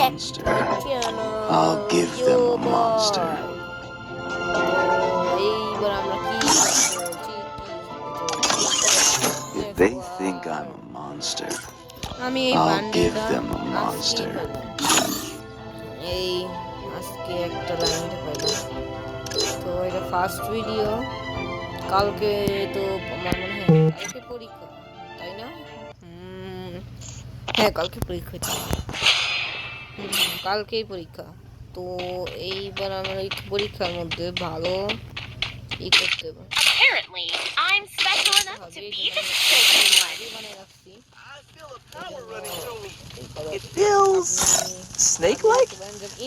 monster. I'll give them a monster. If they think I'm a monster, I'll give them a monster. এই আজকে একটা line পাইলাম। তো এটা ফার্স্ট ভিডিও। কালকে তো আমার মনে হয় কালকে পরীক্ষা, তাই না? হ্যাঁ, কালকে পরীক্ষা ছিল। কালকেই পরীক্ষা। তো এইবার আমার এই পরীক্ষার মধ্যে ভালো ই করতে হবে।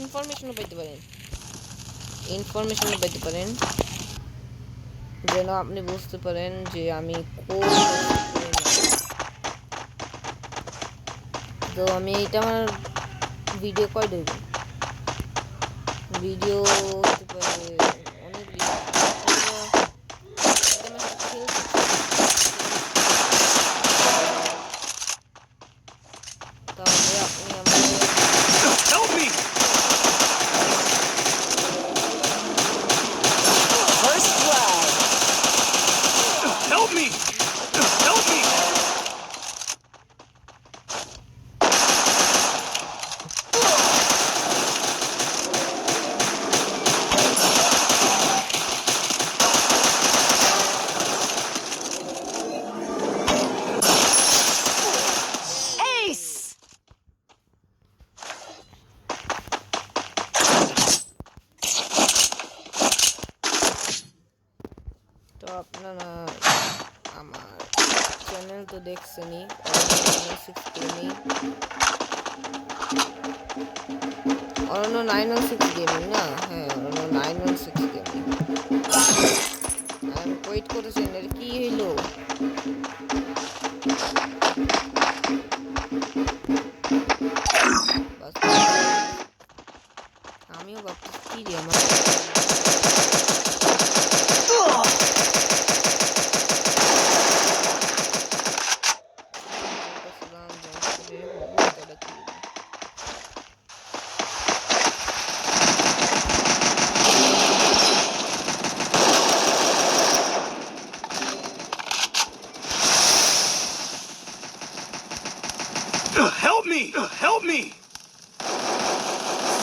ইনফরমেশনও পেতে পারেন যেন আপনি বুঝতে পারেন যে আমি তো আমি এটা আমার ভিডিও কয় দেব ভিডিও হতে পারে অনেক তাহলে আপনি তো আপনারা আমার চ্যানেল তো দেখছেনই, অরণ্য 906 গেমিং না? হ্যাঁ, অরণ্য 906 গেমিং। আমি ওয়েট করেছেন, এর কি হইলো? আমিও ভাবছি কি রে আমার Help me!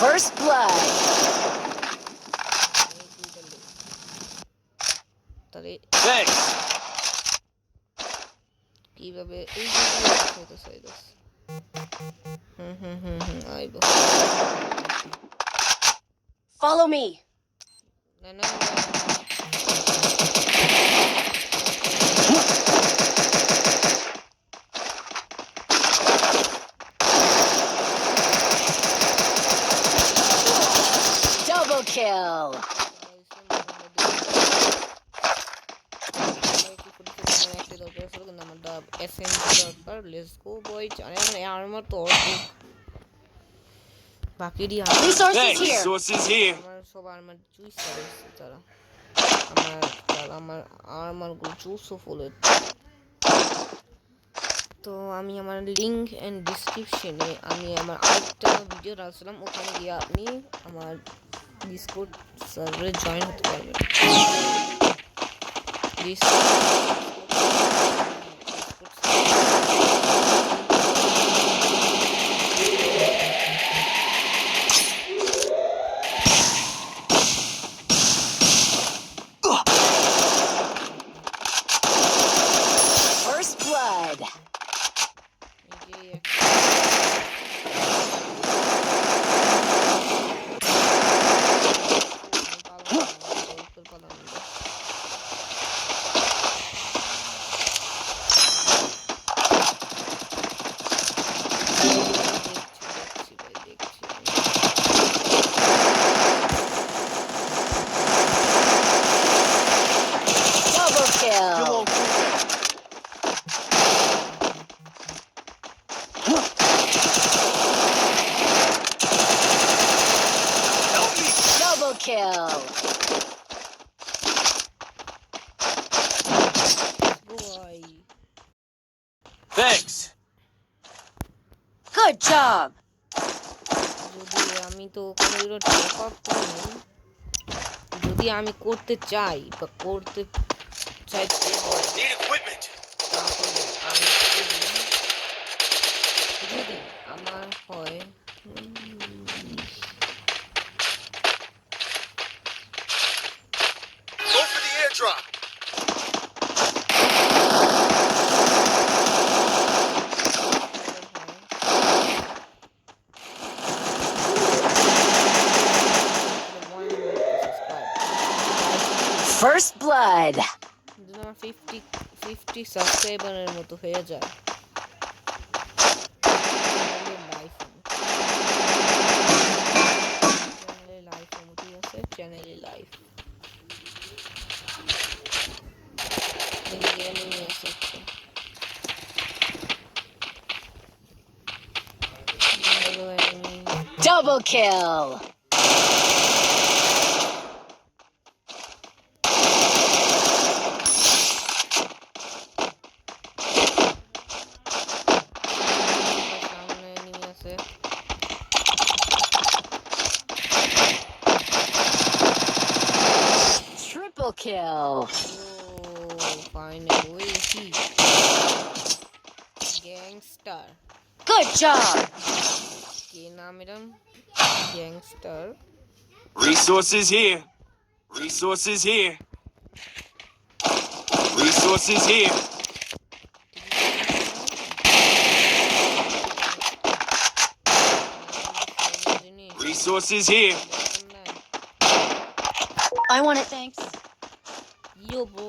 First blood. Thanks. কিভাবে এই আইবো। Follow me. না Double kill. Resources here. তো আমি আমার লিংক এন্ড ডেসক্রিপশনে আমি আমার আরেকটা ভিডিও রাখছিলাম, ওখানে গিয়ে আপনি আমার ডিসকর্ড সার্ভারে জয়েন হতে পারবেন। First blood. Double kill. Double kill. Thanks. Good job. যদি আমি তো কোনোদিনও টপ আপ করিনি, যদি আমি করতে চাই বা করতে চাইতে হয় তাহলে আমি যদি আমার হয় Go for the airdrop. First blood. যদি আমার 50 সাবস্ক্রাইবারের মতো হয়ে যায় চ্যানেলে লাইভ Double kill. সামনে এনিমি আছে Triple kill. ফাইনাল ওই কি গ্যাংস্টার Good job. কি নাম এরম gangster Resources here. Resources here. Resources here. Resources here. I want it, thanks. Yobo.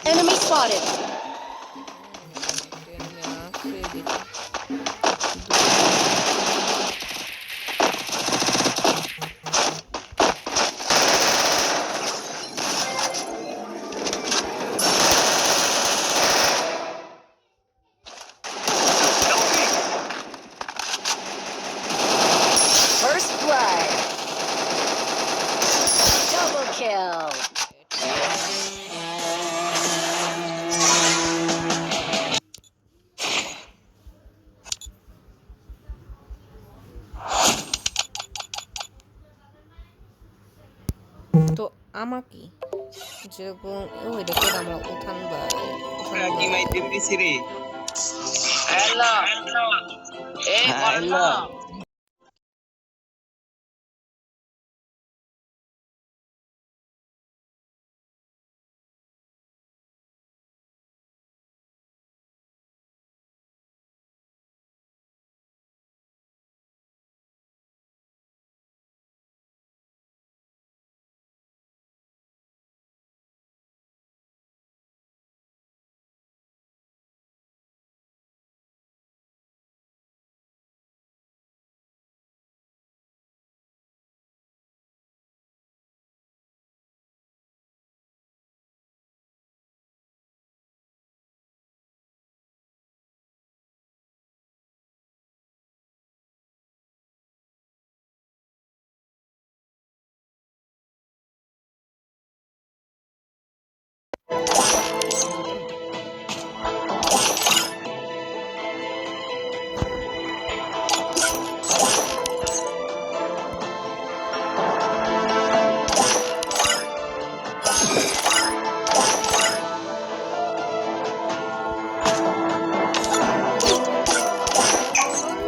Enemy spotted. First blood. Double kill. তো আমাকে যেরকম ওই দেখো আমরা উঠান ভাই কি মাইতে দিছি রে হ্যালো এই hello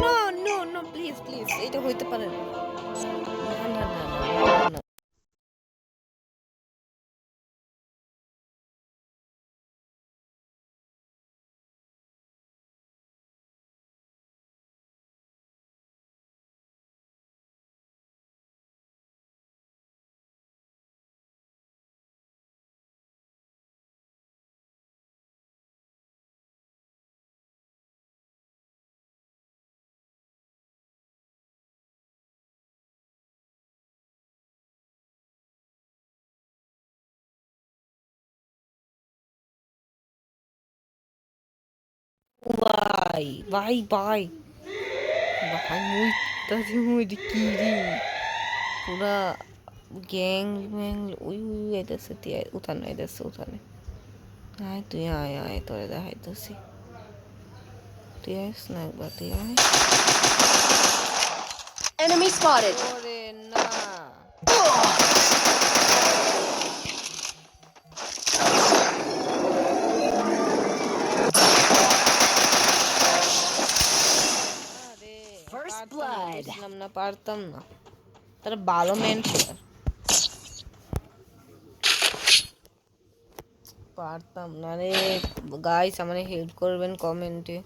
no no no please please এটা হইতে পারে না না না না না ভাই ভাই ভাই ভাই মুইতা যে মুই কি রে পুরা গ্যাং ম্যাং ওই আইতেছে তুই উঠানে আইতেছে উঠানে আয় তুই আয় আয় তোরে দেখাইতেছি তুই আইস না একবার তুই আয় Enemy spotted. ওরে না আরে First পারতাম না, blood. বুঝলাম না পারতাম না তার ভালো ম্যান প্লেয়ার পারতাম না রে গাইস আমারে হেল্প করবেন কমেন্টে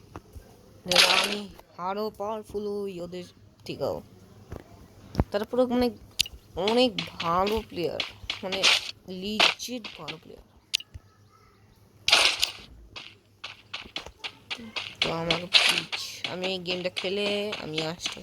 যেন আমি আরো পাওয়ারফুল হই ওদের থেকেও তারা পুরো মানে অনেক ভালো প্লেয়ার মানে লিজিট ভালো প্লেয়ার তো আমাকে প্লিজ আমি এই গেমটা খেলে আমি আসতে